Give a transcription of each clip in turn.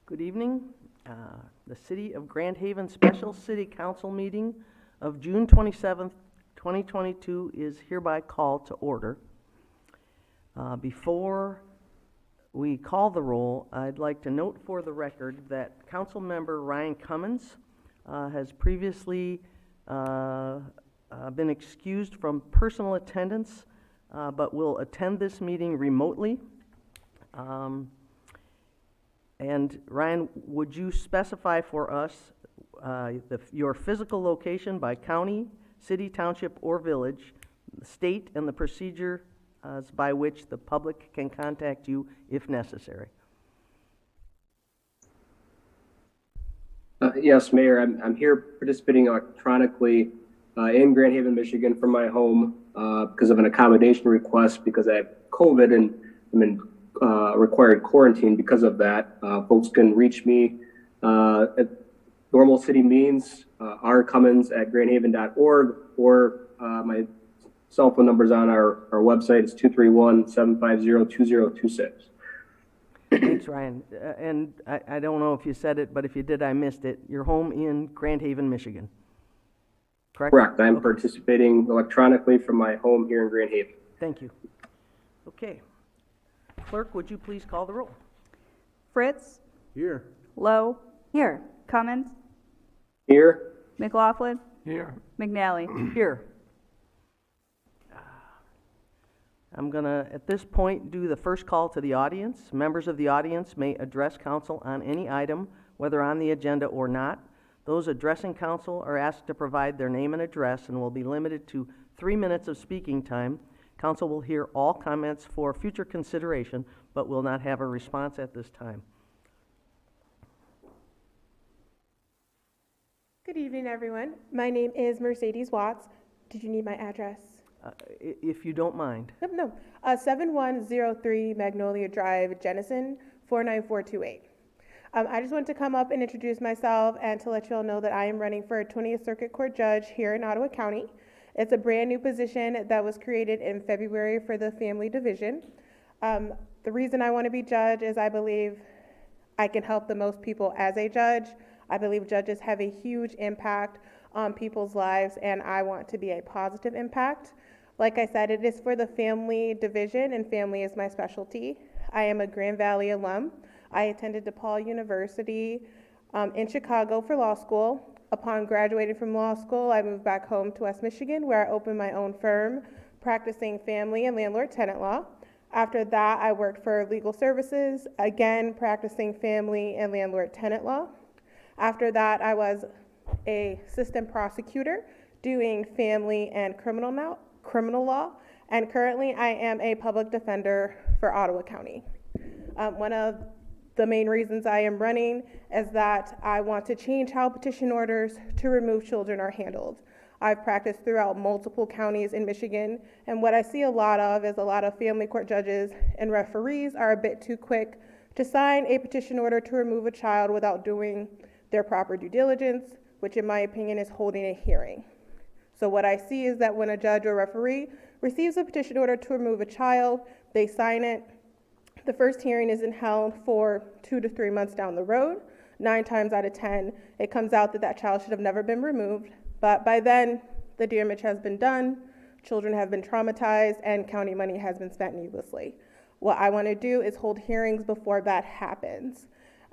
Good evening. The City of Grand Haven Special City Council meeting of June 27th, 2022 is hereby called to order. Before we call the roll, I'd like to note for the record that Council Member Ryan Cummins has previously been excused from personal attendance, but will attend this meeting remotely. And Ryan, would you specify for us your physical location by county, city, township, or village, the state, and the procedure by which the public can contact you if necessary? Yes, Mayor. I'm here participating electronically in Grand Haven, Michigan from my home because of an accommodation request because I have COVID and I'm in required quarantine because of that. Folks can reach me at normal city means, rcummins@grandhaven.org, or my cell phone number's on our website. It's 231-750-2026. Thanks, Ryan. And I don't know if you said it, but if you did, I missed it. You're home in Grand Haven, Michigan, correct? Correct. I'm participating electronically from my home here in Grand Haven. Thank you. Okay. Clerk, would you please call the roll? Fritz? Here. Lowe? Here. Cummins? Here. McLaughlin? Here. McNally? Here. I'm going to, at this point, do the first call to the audience. Members of the audience may address council on any item, whether on the agenda or not. Those addressing council are asked to provide their name and address and will be limited to 3 minutes of speaking time. Council will hear all comments for future consideration, but will not have a response at this time. Good evening, everyone. My name is Mercedes Watts. Did you need my address? If you don't mind. No. 7103 Magnolia Drive, Jenison, 49428. I just wanted to come up and introduce myself and to let you all know that I am running for a 20th Circuit Court Judge here in Ottawa County. It's a brand new position that was created in February for the Family Division. The reason I want to be judge is I believe I can help the most people as a judge. I believe judges have a huge impact on people's lives, and I want to be a positive impact. Like I said, it is for the Family Division, and family is my specialty. I am a Grand Valley alum. I attended DePaul University in Chicago for law school. Upon graduating from law school, I moved back home to West Michigan, where I opened my own firm, practicing family and landlord-tenant law. After that, I worked for legal services, again, practicing family and landlord-tenant law. After that, I was an assistant prosecutor doing family and criminal law, and currently I am a public defender for Ottawa County. One of the main reasons I am running is that I want to change how petition orders to remove children are handled. I've practiced throughout multiple counties in Michigan, and what I see a lot of is a lot of family court judges and referees are a bit too quick to sign a petition order to remove a child without doing their proper due diligence, which in my opinion is holding a hearing. So what I see is that when a judge or referee receives a petition order to remove a child, they sign it. The first hearing isn't held for 2 to 3 months down the road. 9 times out of 10, it comes out that that child should have never been removed. But by then, the damage has been done, children have been traumatized, and county money has been spent needlessly. What I want to do is hold hearings before that happens.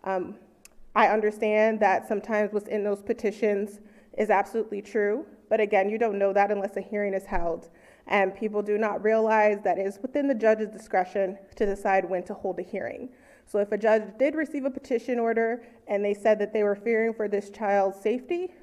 I understand that sometimes what's in those petitions is absolutely true, but again, you don't know that unless a hearing is held. And people do not realize that it is within the judge's discretion to decide when to hold a hearing. So if a judge did receive a petition order and they said that they were fearing for this child's safety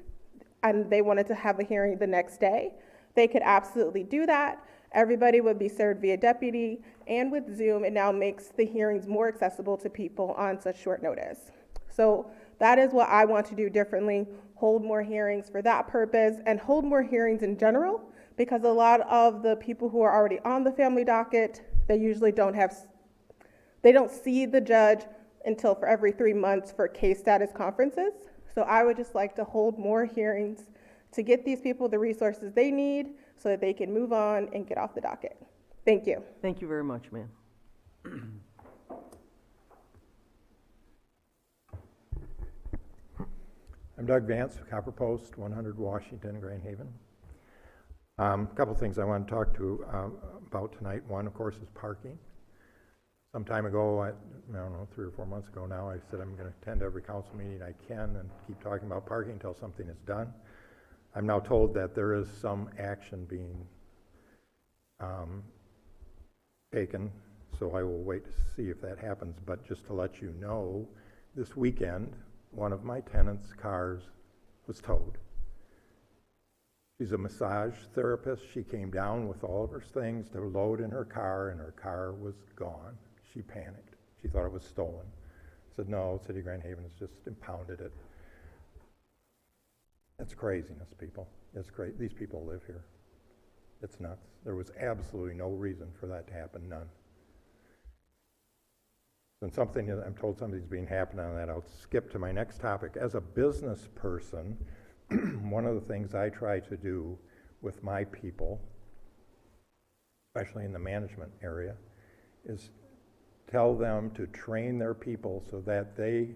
and they wanted to have a hearing the next day, they could absolutely do that. Everybody would be served via deputy, and with Zoom, it now makes the hearings more accessible to people on such short notice. So that is what I want to do differently, hold more hearings for that purpose and hold more hearings in general, because a lot of the people who are already on the family docket, they usually don't see the judge until for every 3 months for case status conferences. So I would just like to hold more hearings to get these people the resources they need so that they can move on and get off the docket. Thank you. Thank you very much, ma'am. I'm Doug Vance, Copper Post, 100 Washington, Grand Haven. A couple things I want to talk to about tonight. One, of course, is parking. Some time ago, I don't know, 3 or 4 months ago now, I said I'm going to attend every council meeting I can and keep talking about parking until something is done. I'm now told that there is some action being taken, so I will wait to see if that happens. But just to let you know, this weekend, one of my tenants' cars was towed. She's a massage therapist. She came down with all of her things to load in her car, and her car was gone. She panicked. She thought it was stolen. I said, no, City of Grand Haven has just impounded it. It's craziness, people. It's great. These people live here. It's nuts. There was absolutely no reason for that to happen, none. And something, I'm told something's been happening on that. I'll skip to my next topic. As a business person, one of the things I try to do with my people, especially in the management area, is tell them to train their people so that they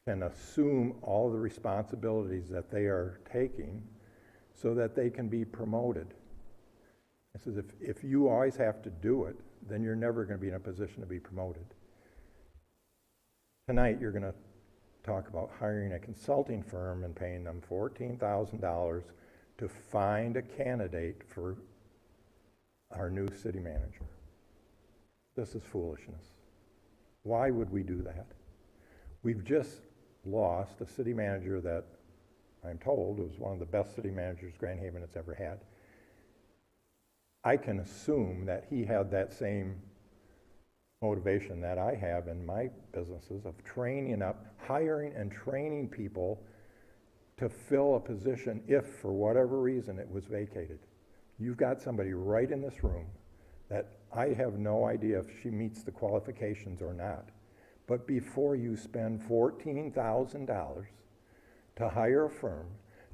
can assume all the responsibilities that they are taking so that they can be promoted. I says, if you always have to do it, then you're never going to be in a position to be promoted. Tonight, you're going to talk about hiring a consulting firm and paying them $14,000 to find a candidate for our new city manager. This is foolishness. Why would we do that? We've just lost a city manager that I'm told was one of the best city managers Grand Haven has ever had. I can assume that he had that same motivation that I have in my businesses of training up, hiring and training people to fill a position if, for whatever reason, it was vacated. You've got somebody right in this room that I have no idea if she meets the qualifications or not. But before you spend $14,000 to hire a firm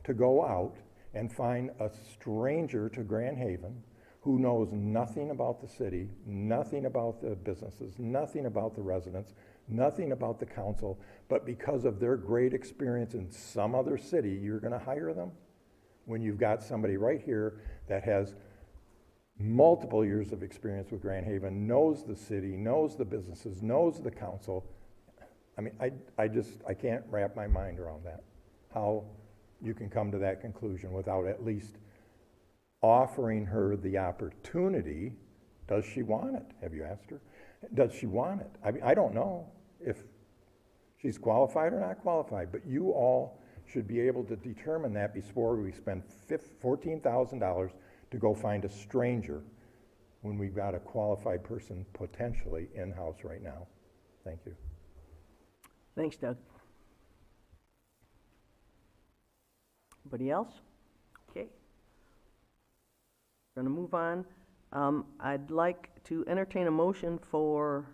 to go out and find a stranger to Grand Haven who knows nothing about the city, nothing about the businesses, nothing about the residents, nothing about the council, but because of their great experience in some other city, you're going to hire them? When you've got somebody right here that has multiple years of experience with Grand Haven, knows the city, knows the businesses, knows the council. I mean, I can't wrap my mind around that. How you can come to that conclusion without at least offering her the opportunity. Does she want it? Have you asked her? Does she want it? I mean, I don't know if she's qualified or not qualified, but you all should be able to determine that before we spend $14,000 to go find a stranger when we've got a qualified person potentially in-house right now. Thank you. Thanks, Doug. Anybody else? Okay. We're going to move on. I'd like to entertain a motion for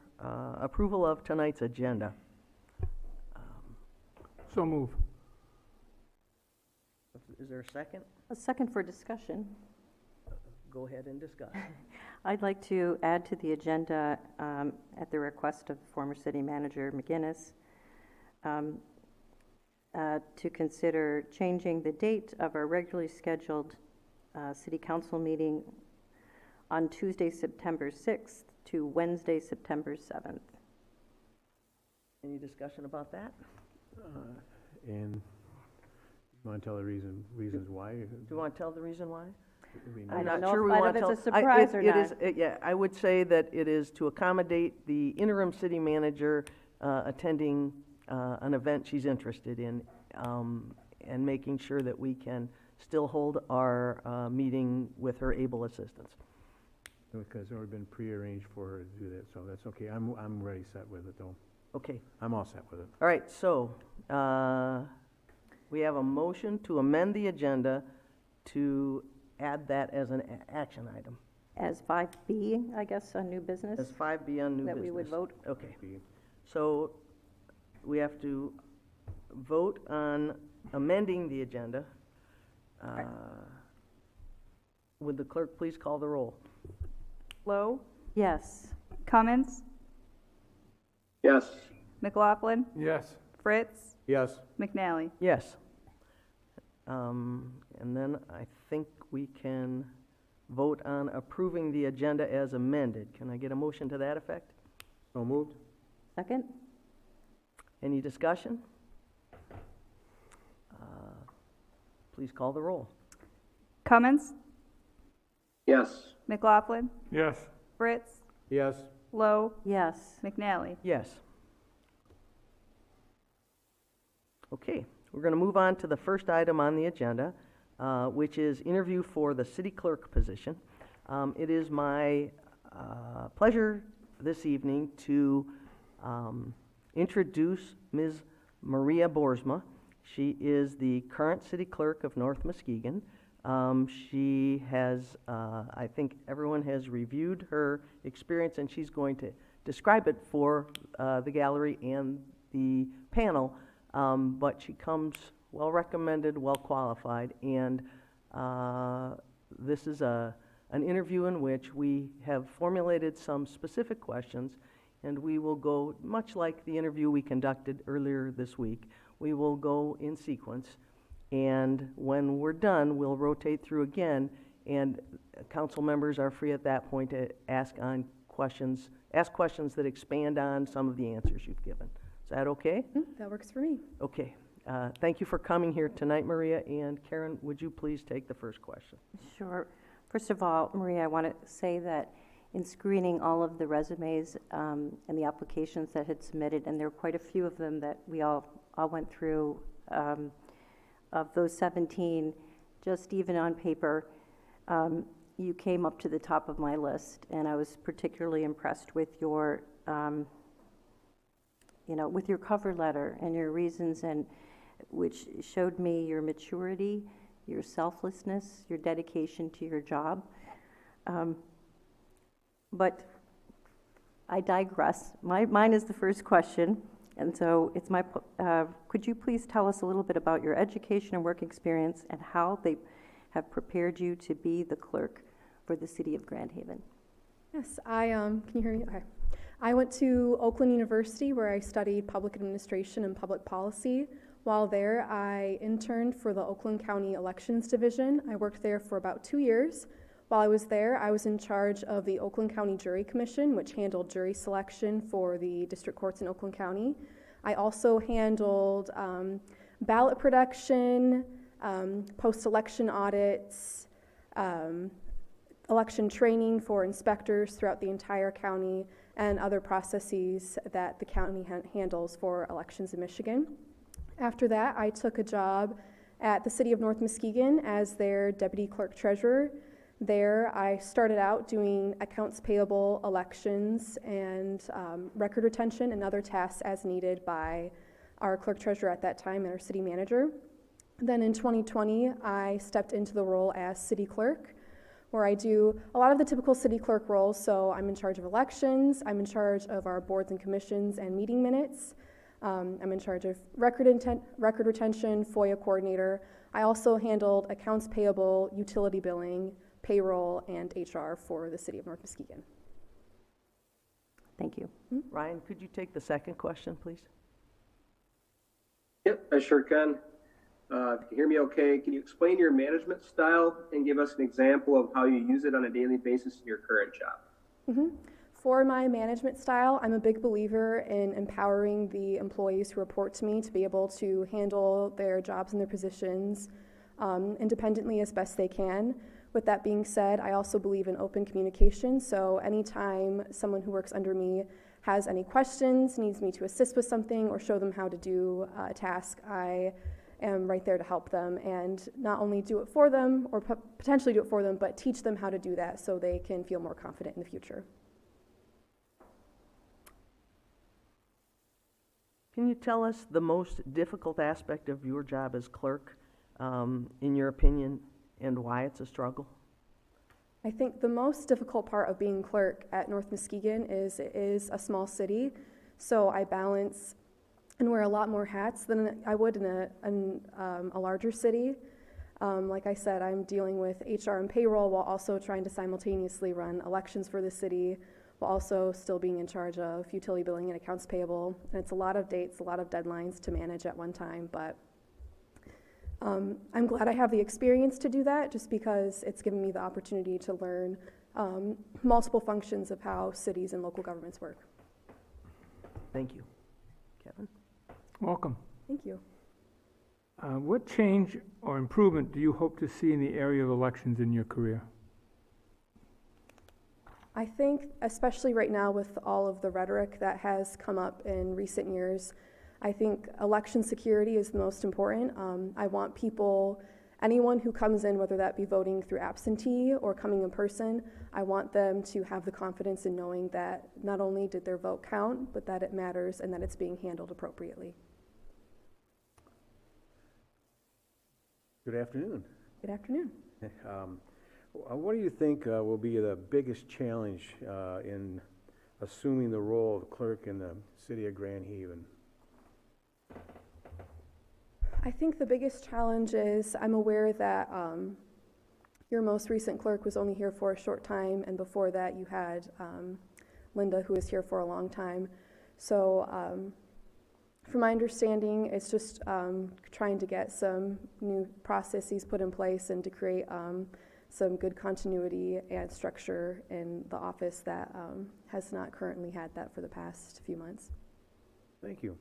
approval of tonight's agenda. So move. Is there a second? A second for discussion. Go ahead and discuss. I'd like to add to the agenda, at the request of former city manager McGinnis, to consider changing the date of our regularly scheduled city council meeting on Tuesday, September 6th to Wednesday, September 7th. Any discussion about that? And you want to tell the reasons why? Do you want to tell the reason why? I mean, I I'm don't not know sure we if want to tell. it's a surprise or it is- not. yeah, I would say that it is to accommodate the interim city manager attending an event she's interested in, and making sure that we can still hold our meeting with her able assistance. Because it's already been prearranged for her to do that, so that's okay. I'm ready set with it, though. Okay. I'm all set with it. All right, so we have a motion to amend the agenda to add that as an action item, As 5B, I guess, on new business, as 5B on new business. that we would vote. Okay, so we have to vote on amending the agenda. Would the clerk please call the roll? Lowe, Yes. Cummins, Yes. McLaughlin, Yes. Fritz, Yes. McNally. Yes. And then I think we can vote on approving the agenda as amended. Can I get a motion to that effect? So moved? Second? Any discussion? Please call the roll. Cummins, Yes. McLaughlin, Yes. Fritz, Yes. Lowe, Yes. McNally. Yes. Okay, we're going to move on to the first item on the agenda, which is interview for the city clerk position. It is my pleasure this evening to introduce Ms. Maria Boersma. She is the current city clerk of North Muskegon. She has, I think everyone has reviewed her experience, and she's going to describe it for the gallery and the panel. But she comes well recommended, well qualified, and this is an interview in which we have formulated some specific questions, and we will go, much like the interview we conducted earlier this week, we will go in sequence, and when we're done, we'll rotate through again, and council members are free at that point to ask questions that expand on some of the answers you've given. Is that okay? That works for me. Okay. Thank you for coming here tonight, Maria, and Karen, would you please take the first question? Sure. First of all, Maria, I want to say that in screening all of the resumes and the applications that had submitted, and there were quite a few of them that we all went through, of those 17, just even on paper, you came up to the top of my list, and I was particularly impressed with your, with your cover letter and your reasons, and which showed me your maturity, your selflessness, your dedication to your job. But I digress. Mine is the first question, and so it's my. Could you please tell us a little bit about your education and work experience and how they have prepared you to be the clerk for the city of Grand Haven? Yes, can you hear me? Okay. I went to Oakland University where I studied public administration and public policy. While there, I interned for the Oakland County Elections Division. I worked there for about 2 years. While I was there, I was in charge of the Oakland County Jury Commission, which handled jury selection for the district courts in Oakland County. I also handled ballot production, post-election audits, election training for inspectors throughout the entire county, and other processes that the county handles for elections in Michigan. After that, I took a job at the City of North Muskegon as their deputy clerk treasurer. There, I started out doing accounts payable, elections, and record retention and other tasks as needed by our clerk treasurer at that time and our city manager. Then in 2020, I stepped into the role as city clerk, where I do a lot of the typical city clerk roles. So I'm in charge of elections, I'm in charge of our boards and commissions and meeting minutes, I'm in charge of record retention, FOIA coordinator. I also handled accounts payable, utility billing, payroll, and HR for the city of North Muskegon. Thank you. Ryan, could you take the second question, please? Yep, I sure can. If you hear me okay, can you explain your management style and give us an example of how you use it on a daily basis in your current job? For my management style, I'm a big believer in empowering the employees who report to me to be able to handle their jobs and their positions independently as best they can. With that being said, I also believe in open communication, so anytime someone who works under me has any questions, needs me to assist with something or show them how to do a task, I am right there to help them and not only do it for them or potentially do it for them, but teach them how to do that so they can feel more confident in the future. Can you tell us the most difficult aspect of your job as clerk, in your opinion, and why it's a struggle? I think the most difficult part of being clerk at North Muskegon is it is a small city, so I balance and wear a lot more hats than I would in a larger city. Like I said, I'm dealing with HR and payroll while also trying to simultaneously run elections for the city, while also still being in charge of utility billing and accounts payable. And it's a lot of dates, a lot of deadlines to manage at one time, but I'm glad I have the experience to do that, just because it's given me the opportunity to learn multiple functions of how cities and local governments work. Thank you. Kevin? Welcome. Thank you. What change or improvement do you hope to see in the area of elections in your career? I think, especially right now with all of the rhetoric that has come up in recent years, I think election security is the most important. I want people, anyone who comes in, whether that be voting through absentee or coming in person, I want them to have the confidence in knowing that not only did their vote count, but that it matters and that it's being handled appropriately. Good afternoon. Good afternoon. What do you think will be the biggest challenge in assuming the role of clerk in the city of Grand Haven? I think the biggest challenge is I'm aware that your most recent clerk was only here for a short time, and before that you had Linda, who was here for a long time. So from my understanding, it's just trying to get some new processes put in place and to create some good continuity and structure in the office that has not currently had that for the past few months. Thank you.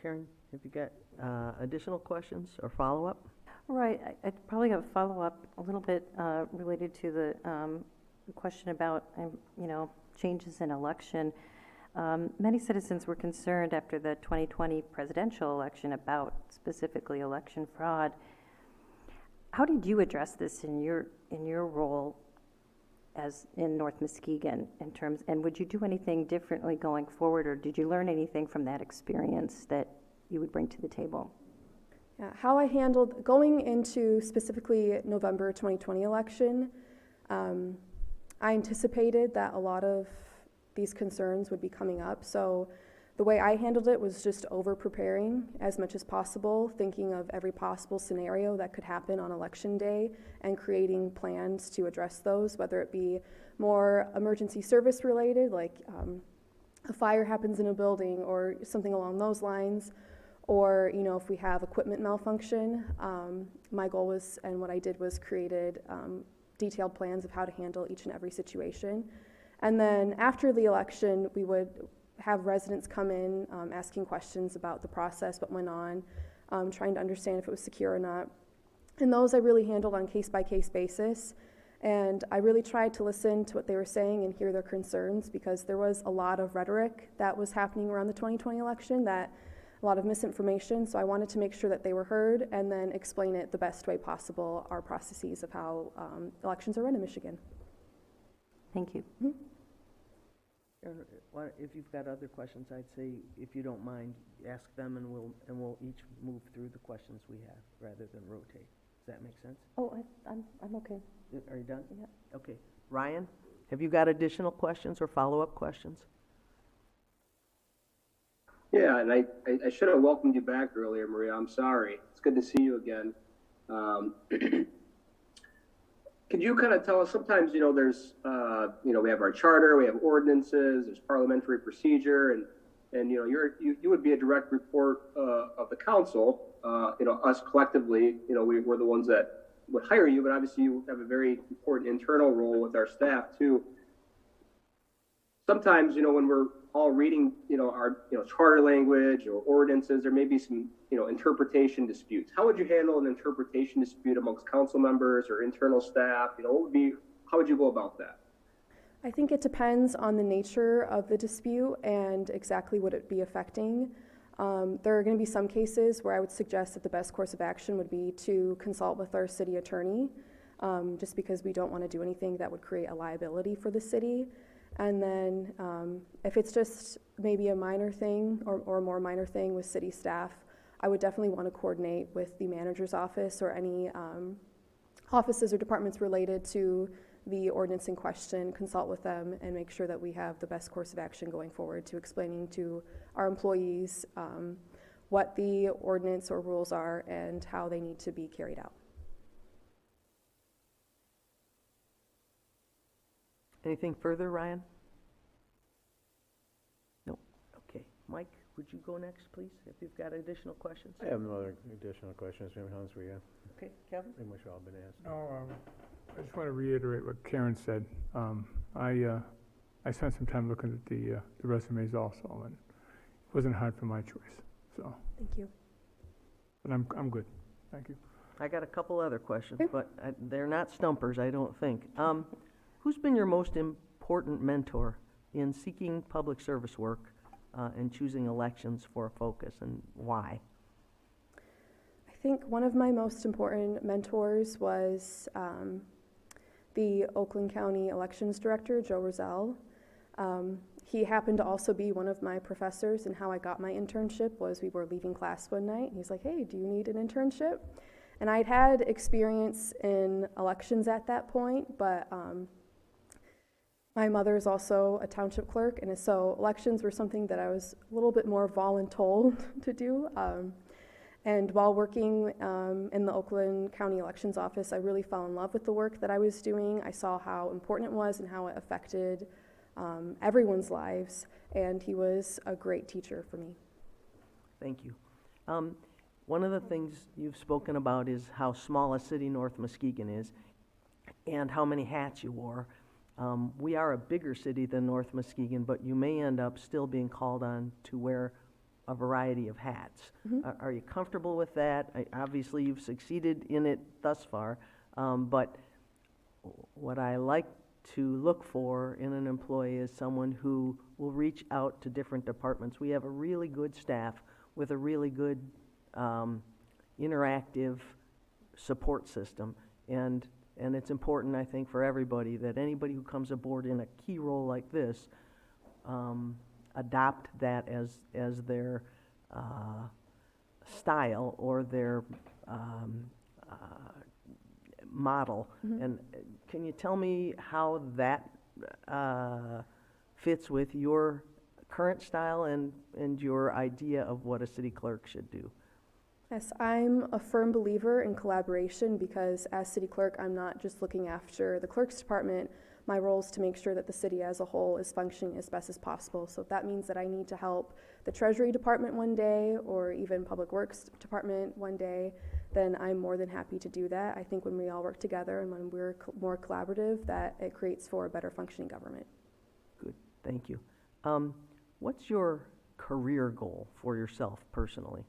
Karen, have you got additional questions or follow-up? Right, I probably have a follow-up a little bit related to the question about, changes in election. Many citizens were concerned after the 2020 presidential election about specifically election fraud. How did you address this in your role as in North Muskegon in terms, and would you do anything differently going forward, or did you learn anything from that experience that you would bring to the table? Yeah, how I handled going into specifically November 2020 election, I anticipated that a lot of these concerns would be coming up. So the way I handled it was just over-preparing as much as possible, thinking of every possible scenario that could happen on election day and creating plans to address those, whether it be more emergency service related, like a fire happens in a building or something along those lines, or if we have equipment malfunction. My goal was, and what I did was created detailed plans of how to handle each and every situation. And then after the election, we would have residents come in asking questions about the process, what went on, trying to understand if it was secure or not. And those I really handled on case-by-case basis. And I really tried to listen to what they were saying and hear their concerns, because there was a lot of rhetoric that was happening around the 2020 election, that a lot of misinformation. So I wanted to make sure that they were heard and then explain it the best way possible, our processes of how elections are run in Michigan. Thank you. Mm-hmm. If you've got other questions, I'd say, if you don't mind, ask them, and we'll each move through the questions we have rather than rotate. Does that make sense? Oh, I'm okay. Are you done? Yeah. Okay. Ryan, have you got additional questions or follow-up questions? Yeah, and I should have welcomed you back earlier, Maria. I'm sorry. It's good to see you again. Could you kind of tell us, sometimes, there's, we have our charter, we have ordinances, there's parliamentary procedure, and you would be a direct report of the council. Us collectively, we're the ones that would hire you, but obviously you have a very important internal role with our staff too. Sometimes, when we're all reading, our, charter language or ordinances, there may be some, interpretation disputes. How would you handle an interpretation dispute amongst council members or internal staff? How would you go about that? I think it depends on the nature of the dispute and exactly what it be affecting. There are going to be some cases where I would suggest that the best course of action would be to consult with our city attorney, just because we don't want to do anything that would create a liability for the city. And then if it's just maybe a minor thing or a more minor thing with city staff, I would definitely want to coordinate with the manager's office or any offices or departments related to the ordinance in question, consult with them and make sure that we have the best course of action going forward to explaining to our employees what the ordinance or rules are and how they need to be carried out. Anything further, Ryan? No. Okay. Mike, would you go next, please, if you've got additional questions? I have no other additional questions, Mr. Hans, we have Okay, Kevin? pretty much all been asked. No, I just want to reiterate what Karen said. I spent some time looking at the resumes also, and it wasn't hard for my choice, so, Thank you. but I'm good. Thank you. I got a couple other questions, Okay. but they're not stumpers, I don't think. Who's been your most important mentor in seeking public service work and choosing elections for a focus, and why? I think one of my most important mentors was the Oakland County Elections Director, Joe Roselle. He happened to also be one of my professors, and how I got my internship was we were leaving class one night, and he's like, hey, do you need an internship? And I'd had experience in elections at that point, but my mother is also a township clerk, and so elections were something that I was a little bit more voluntold to do. And while working in the Oakland County Elections Office, I really fell in love with the work that I was doing. I saw how important it was and how it affected everyone's lives, and he was a great teacher for me. Thank you. One of the things you've spoken about is how small a city North Muskegon is and how many hats you wore. We are a bigger city than North Muskegon, but you may end up still being called on to wear a variety of hats. Are you comfortable with that? Obviously, you've succeeded in it thus far, but what I like to look for in an employee is someone who will reach out to different departments. We have a really good staff with a really good interactive support system, and it's important, I think, for everybody that anybody who comes aboard in a key role like this adopt that as their style or their model. And can you tell me how that fits with your current style and your idea of what a city clerk should do? Yes, I'm a firm believer in collaboration because as city clerk, I'm not just looking after the clerk's department. My role is to make sure that the city as a whole is functioning as best as possible. So if that means that I need to help the Treasury Department one day or even Public Works Department one day, then I'm more than happy to do that. I think when we all work together and when we're more collaborative, that it creates for a better functioning government. Good, thank you. What's your career goal for yourself personally?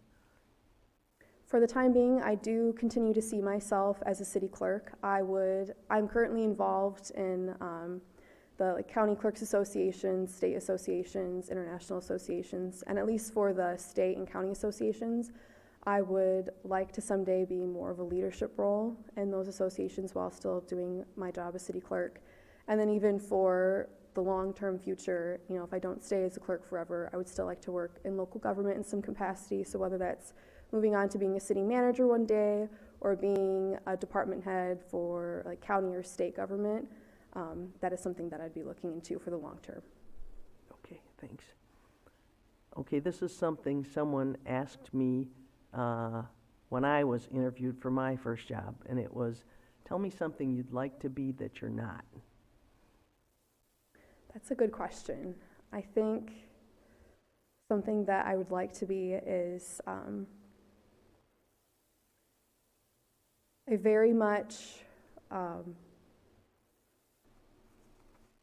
For the time being, I do continue to see myself as a city clerk. I'm currently involved in the county clerks associations, state associations, international associations, and at least for the state and county associations, I would like to someday be more of a leadership role in those associations while still doing my job as city clerk. And then even for the long-term future, you know, if I don't stay as a clerk forever, I would still like to work in local government in some capacity. So whether that's moving on to being a city manager one day or being a department head for like county or state government, that is something that I'd be looking into for the long term. Okay, thanks. Okay, this is something someone asked me when I was interviewed for my first job, and it was, tell me something you'd like to be that you're not. That's a good question. I think something that I would like to be is a very much,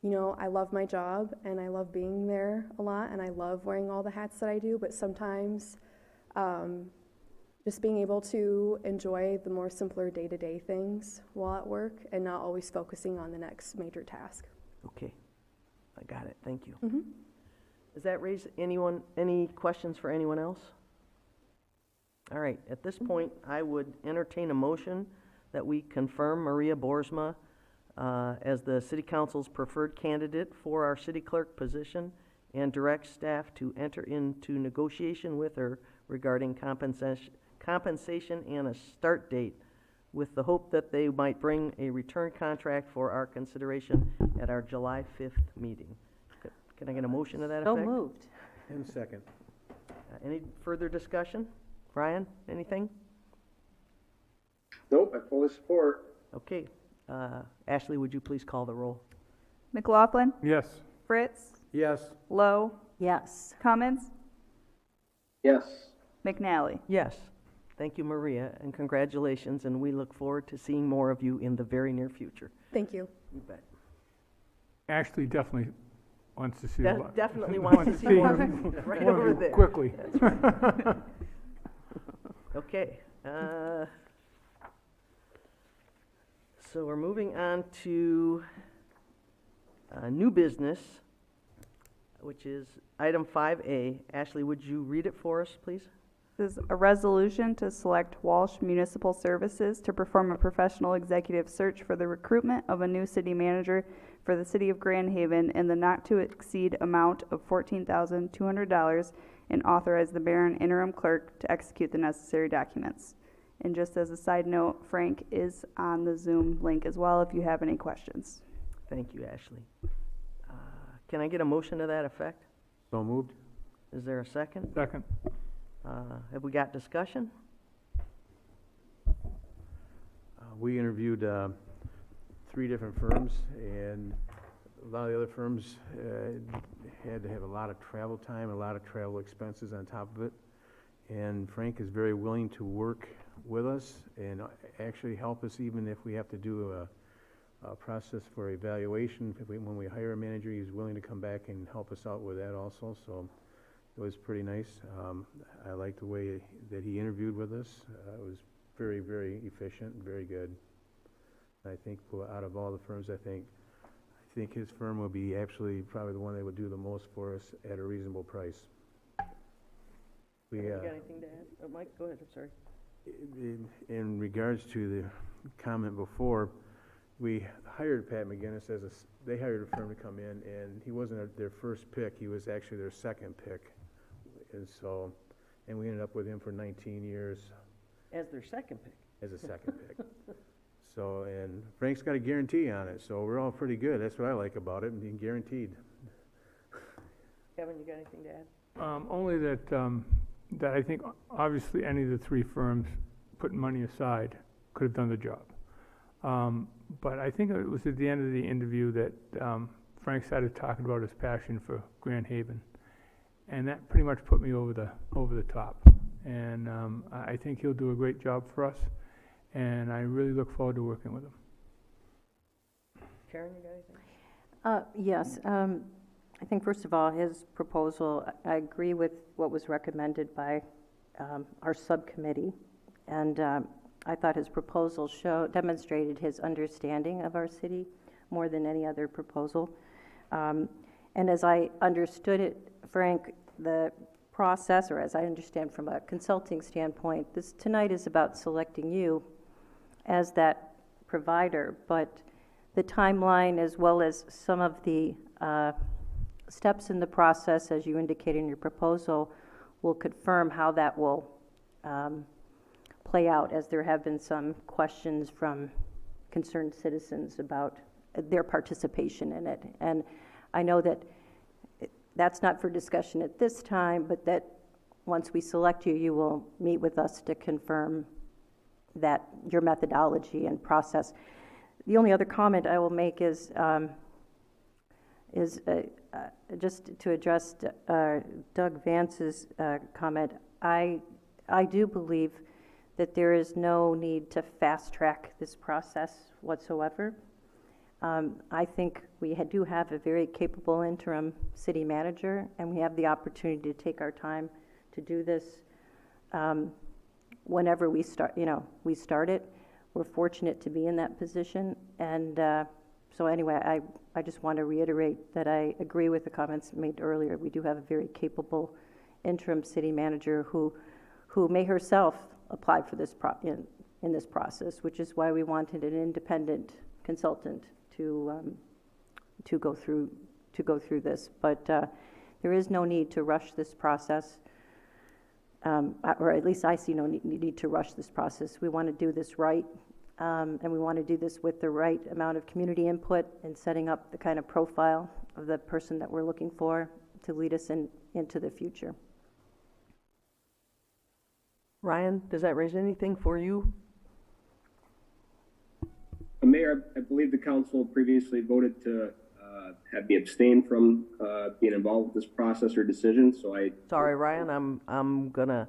you know, I love my job and I love being there a lot and I love wearing all the hats that I do, but sometimes just being able to enjoy the more simpler day-to-day things while at work and not always focusing on the next major task. Okay, I got it, thank you. Mm-hmm. Does that raise any questions for anyone else? All right, at this point, I would entertain a motion that we confirm Maria Boersma as the City Council's preferred candidate for our city clerk position and direct staff to enter into negotiation with her regarding compensation and a start date, with the hope that they might bring a return contract for our consideration at our July 5th meeting. Can I get a motion to that So effect? moved. And second. Any further discussion? Brian, anything? Nope, I fully support. Okay. Ashley, would you please call the roll? McLaughlin, Yes. Fritz, Yes. Lowe, Yes. Cummins, Yes. McNally. Yes. Thank you, Maria, and congratulations, and we look forward to seeing more of you in the very near future. Thank you. You bet. Ashley definitely wants to see a lot. Definitely wants to see more of you, right one of over you there. quickly. Okay, so we're moving on to new business, which is item 5A. Ashley, would you read it for us, please? This is a resolution to select Walsh Municipal Services to perform a professional executive search for the recruitment of a new city manager for the city of Grand Haven in the not-to-exceed amount of $14,200 and authorize the mayor and interim clerk to execute the necessary documents. And just as a side note, Frank is on the Zoom link as well if you have any questions. Thank you, Ashley. Can I get a motion to that effect? So moved? Is there a second? Second. Have we got discussion? We interviewed 3 different firms, and a lot of the other firms had to have a lot of travel time, a lot of travel expenses on top of it. And Frank is very willing to work with us and actually help us even if we have to do a process for evaluation. When we hire a manager, he's willing to come back and help us out with that also. So it was pretty nice. I liked the way that he interviewed with us. It was very, very efficient and very good. I think out of all the firms, I think his firm will be actually probably the one that would do the most for us at a reasonable price. You got anything to add? Oh, Mike, go ahead, I'm sorry. In regards to the comment before, we hired Pat McGinnis they hired a firm to come in, and he wasn't their first pick, he was actually their second pick. And we ended up with him for 19 years As their second pick. as a second pick. So, and Frank's got a guarantee on it, so we're all pretty good. That's what I like about it, and being guaranteed. Kevin, you got anything to add? Only that I think obviously any of the 3 firms, putting money aside, could have done the job. But I think it was at the end of the interview that Frank started talking about his passion for Grand Haven. And that pretty much put me over the top. And I think he'll do a great job for us, and I really look forward to working with him. Karen, you got anything? Yes. I think first of all, his proposal, I agree with what was recommended by our subcommittee. And I thought his proposal demonstrated his understanding of our city more than any other proposal. And as I understood it, Frank, the process, or as I understand from a consulting standpoint, this tonight is about selecting you as that provider, but the timeline as well as some of the steps in the process, as you indicate in your proposal, will confirm how that will play out, as there have been some questions from concerned citizens about their participation in it. And I know that that's not for discussion at this time, but that once we select you, you will meet with us to confirm that your methodology and process. The only other comment I will make is just to address Doug Vance's comment. I do believe that there is no need to fast track this process whatsoever. I think we do have a very capable interim city manager, and we have the opportunity to take our time to do this whenever we start it. We're fortunate to be in that position, and so anyway, I just want to reiterate that I agree with the comments made earlier. We do have a very capable interim city manager who may herself apply for this in this process, which is why we wanted an independent consultant to go through this. But there is no need to rush this process, or at least I see no need to rush this process. We want to do this right, and we want to do this with the right amount of community input and setting up the kind of profile of the person that we're looking for to lead us into the future. Ryan, does that raise anything for you? Mayor, I believe the council previously voted to have me abstain from being involved with this process or decision. So Sorry, Ryan, I'm gonna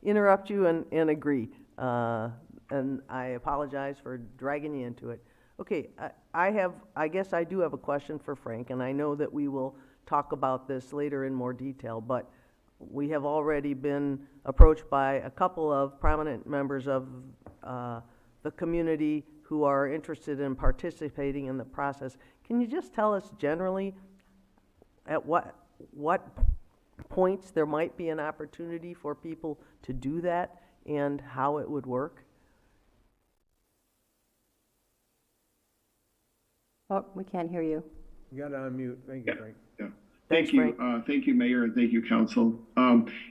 interrupt you and agree. And I apologize for dragging you into it. Okay, I guess I do have a question for Frank, and I know that we will talk about this later in more detail, but we have already been approached by a couple of prominent members of the community who are interested in participating in the process. Can you just tell us generally at what points there might be an opportunity for people to do that and how it would work? Oh, we can't hear you. You got to unmute. Thank you, Frank. Yeah. Thanks, Thank you. Frank. Thank you, Mayor, and thank you, Council.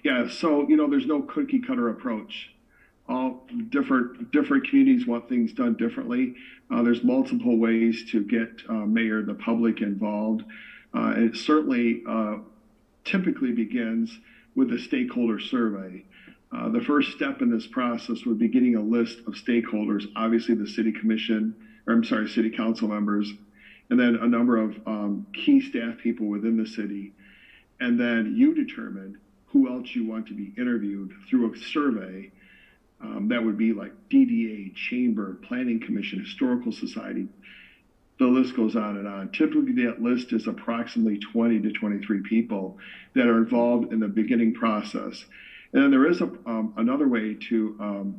Yeah, so, there's no cookie cutter approach. All different communities want things done differently. There's multiple ways to get Mayor, the public involved. And it certainly typically begins with a stakeholder survey. The first step in this process would be getting a list of stakeholders, obviously the city council members, and then a number of key staff people within the city. And then you determine who else you want to be interviewed through a survey. That would be like DDA, Chamber, Planning Commission, Historical Society. The list goes on and on. Typically, that list is approximately 20 to 23 people that are involved in the beginning process. And then there is another way to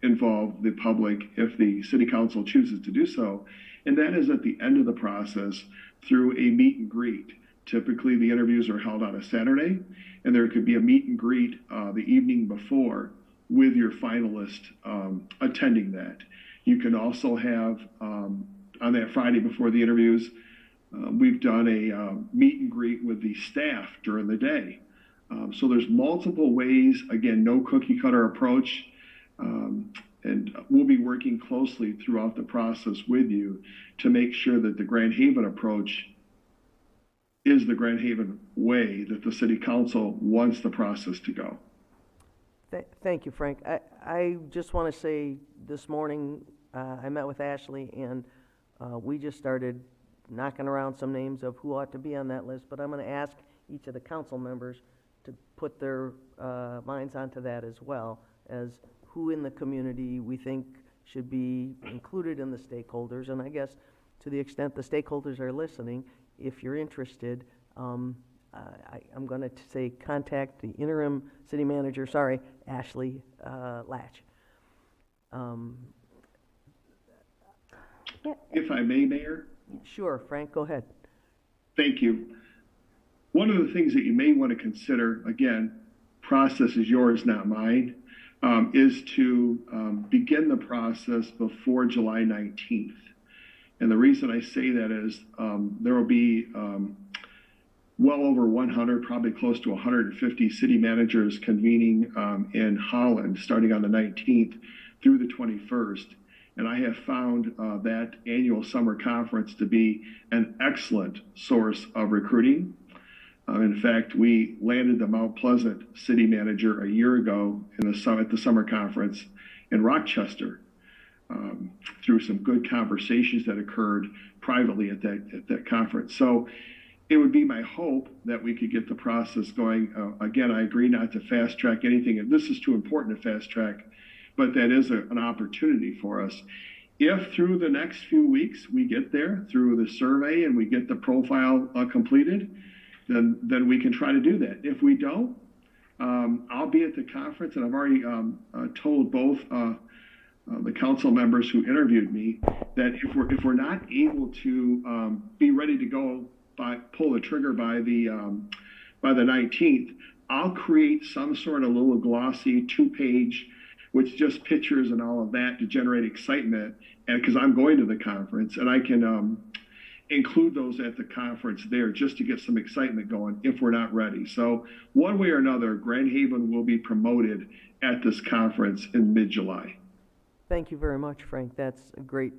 involve the public if the city council chooses to do so, and that is at the end of the process through a meet and greet. Typically, the interviews are held on a Saturday, and there could be a meet and greet the evening before with your finalist attending that. You can also have, on that Friday before the interviews, we've done a meet and greet with the staff during the day. So there's multiple ways, again, no cookie cutter approach. And we'll be working closely throughout the process with you to make sure that the Grand Haven approach is the Grand Haven way that the city council wants the process to go. Thank you, Frank. I just want to say this morning, I met with Ashley, and we just started knocking around some names of who ought to be on that list, but I'm going to ask each of the council members to put their minds onto that as well, as who in the community we think should be included in the stakeholders. And I guess to the extent the stakeholders are listening, if you're interested, I'm going to say contact the interim city manager, Ashley Latch. If I may, Mayor? Sure, Frank, go ahead. Thank you. One of the things that you may want to consider, again, process is yours, not mine, is to begin the process before July 19th. And the reason I say that is there will be well over 100, probably close to 150 city managers convening in Holland starting on the 19th through the 21st. And I have found that annual summer conference to be an excellent source of recruiting. In fact, we landed the Mount Pleasant city manager a year ago at the summer conference in Rochester through some good conversations that occurred privately at that conference. So it would be my hope that we could get the process going. Again, I agree not to fast track anything, and this is too important to fast track, but that is an opportunity for us. If through the next few weeks we get there through the survey and we get the profile completed, then we can try to do that. If we don't, I'll be at the conference, and I've already told both the council members who interviewed me that if we're not able to be ready to go pull the trigger by the 19th, I'll create some sort of little glossy 2-page with just pictures and all of that to generate excitement, and because I'm going to the conference, and I can include those at the conference there just to get some excitement going if we're not ready. So one way or another, Grand Haven will be promoted at this conference in mid-July. Thank you very much, Frank. That's great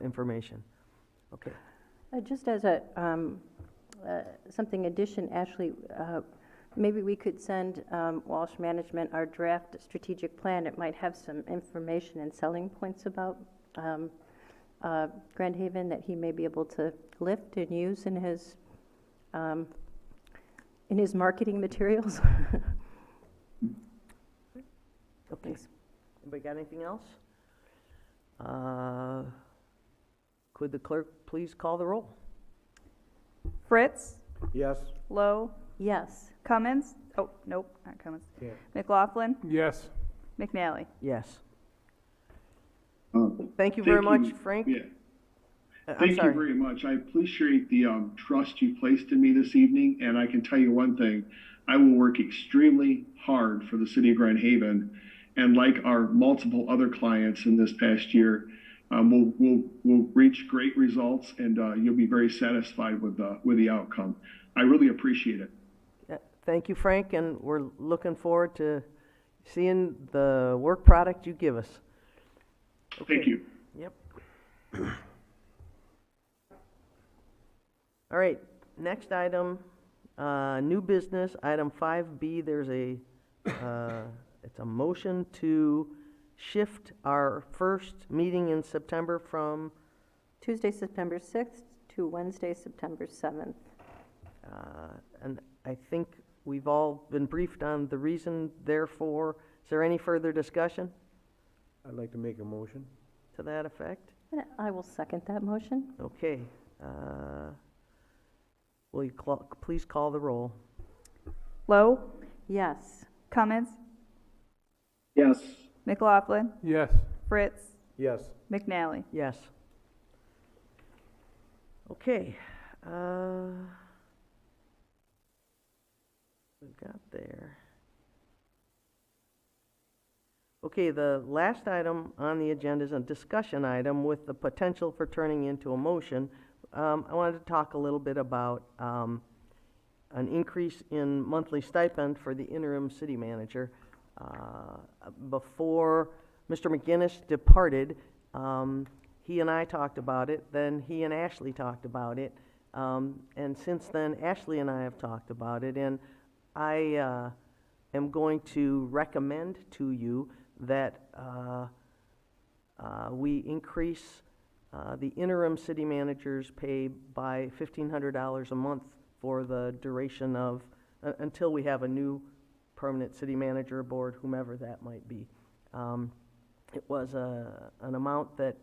information. Okay. Just as a something addition, Ashley, maybe we could send Walsh Management our draft strategic plan. It might have some information and selling points about Grand Haven that he may be able to lift and use in his marketing materials. Okay. Thanks. Anybody got anything else? Could the clerk please call the roll? Fritz, Yes. Lowe, Yes. Cummins, oh, nope, not Cummins. Yeah. McLaughlin, Yes. McNally. Yes. Um, Thank you very Thank much, you. Frank. Yeah. I'm Thank you sorry. very much. I appreciate the trust you placed in me this evening, and I can tell you one thing. I will work extremely hard for the city of Grand Haven, and like our multiple other clients in this past year, we'll reach great results, and you'll be very satisfied with the outcome. I really appreciate it. Thank you, Frank, and we're looking forward to seeing the work product you give us. Thank Okay. you. Yep. All right, next item, new business, item 5B, there's it's a motion to shift our first meeting in September from, Tuesday, September 6th to Wednesday, September 7th. and I think we've all been briefed on the reason, therefore, is there any further discussion I'd like to make a motion. to that effect? And I will second that motion. Okay, will you please call the roll? Lowe, Yes. Cummins, Yes. McLaughlin, Yes. Fritz, Yes. McNally. Yes. Okay, we've got there. Okay, the last item on the agenda is a discussion item with the potential for turning into a motion. I wanted to talk a little bit about an increase in monthly stipend for the interim city manager. Before Mr. McGinnis departed, he and I talked about it, then he and Ashley talked about it, and since then, Ashley and I have talked about it, and I am going to recommend to you that we increase the interim city manager's pay by $1,500 a month for the duration of, until we have a new permanent city manager aboard, whomever that might be. It was an amount that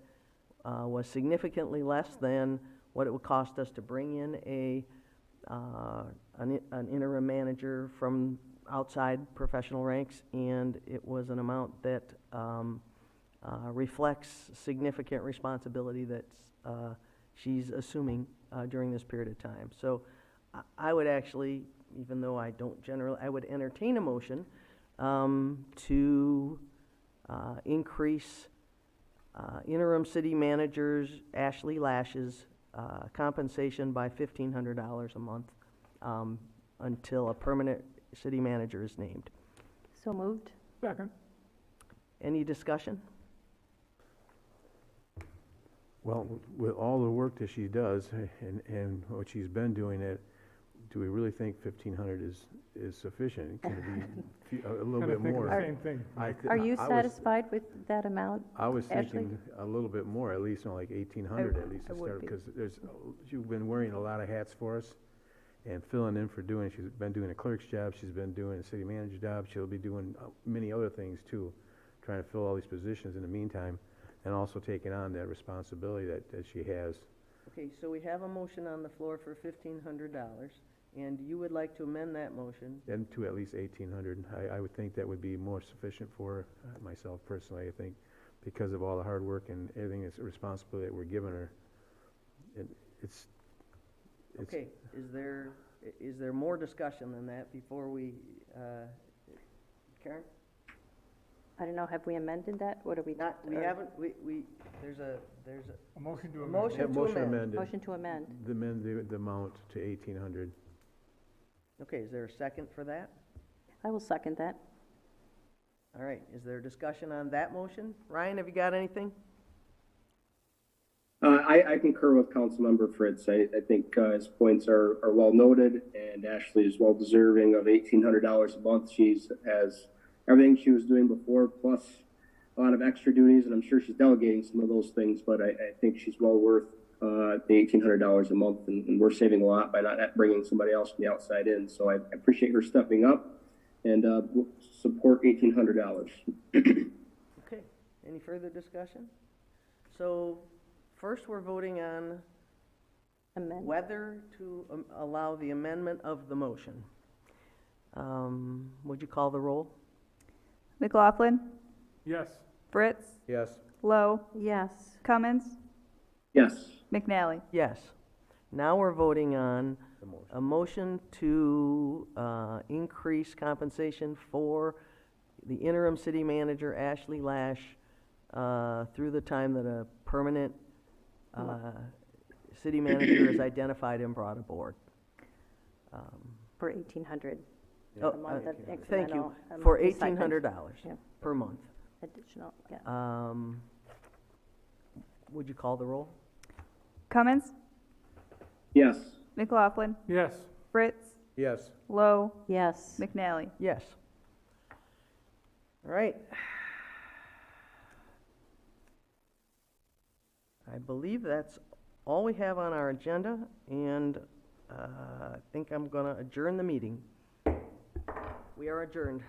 was significantly less than what it would cost us to bring in an interim manager from outside professional ranks, and it was an amount that reflects significant responsibility that she's assuming during this period of time. So I would actually, even though I don't generally, I would entertain a motion to increase interim city managers Ashley Lash's compensation by $1,500 a month until a permanent city manager is named. So moved. Second. Any discussion? Well, with all the work that she does and what she's been doing, do we really think 1,500 is sufficient? Can it be a little bit more? Same thing. Are you satisfied with that amount? I was Ashley? thinking a little bit more, at least like 1,800 at least I to would start, be. because you've been wearing a lot of hats for us and filling in for she's been doing a clerk's job, she's been doing a city manager's job, she'll be doing many other things too, trying to fill all these positions in the meantime, and also taking on that responsibility that she has. Okay, so we have a motion on the floor for $1,500, and you would like to amend that motion. And to at least 1,800. I would think that would be more sufficient for myself personally, I think, because of all the hard work and everything that's a responsibility that we're giving her. It's Okay, is there more discussion than that before we, Karen? I don't know, have we amended that? What are we? Not, we or- haven't, there's a A motion to amend. motion Yeah, to motion amend. amended. Motion to amend. Amend the amount to 1,800. Okay, is there a second for that? I will second that. All right, is there discussion on that motion? Ryan, have you got anything? I concur with Councilmember Fritz. I think his points are well noted, and Ashley is well deserving of $1,800 a month. She's has everything she was doing before, plus a lot of extra duties, and I'm sure she's delegating some of those things, but I think she's well worth the $1,800 a month, and we're saving a lot by not bringing somebody else from the outside in. So I appreciate her stepping up and support $1,800. Okay, any further discussion? So first, we're voting on Amend. whether to allow the amendment of the motion. Would you call the roll? McLaughlin, Yes. Fritz, Yes. Lowe, Yes. Cummins, Yes. McNally. Yes. Now we're voting on a motion to increase compensation for the interim city manager, Ashley Lash, through the time that a permanent city manager is identified and brought aboard. For 1,800. Oh, A month of thank you, incremental, for monthly stipend. $1,800 Yeah. per month. Additional, yeah. Would you call the roll? Cummins, Yes. McLaughlin, Yes. Fritz, Yes. Lowe, Yes. McNally. Yes. All right. I believe that's all we have on our agenda, and I think I'm going to adjourn the meeting. We are adjourned.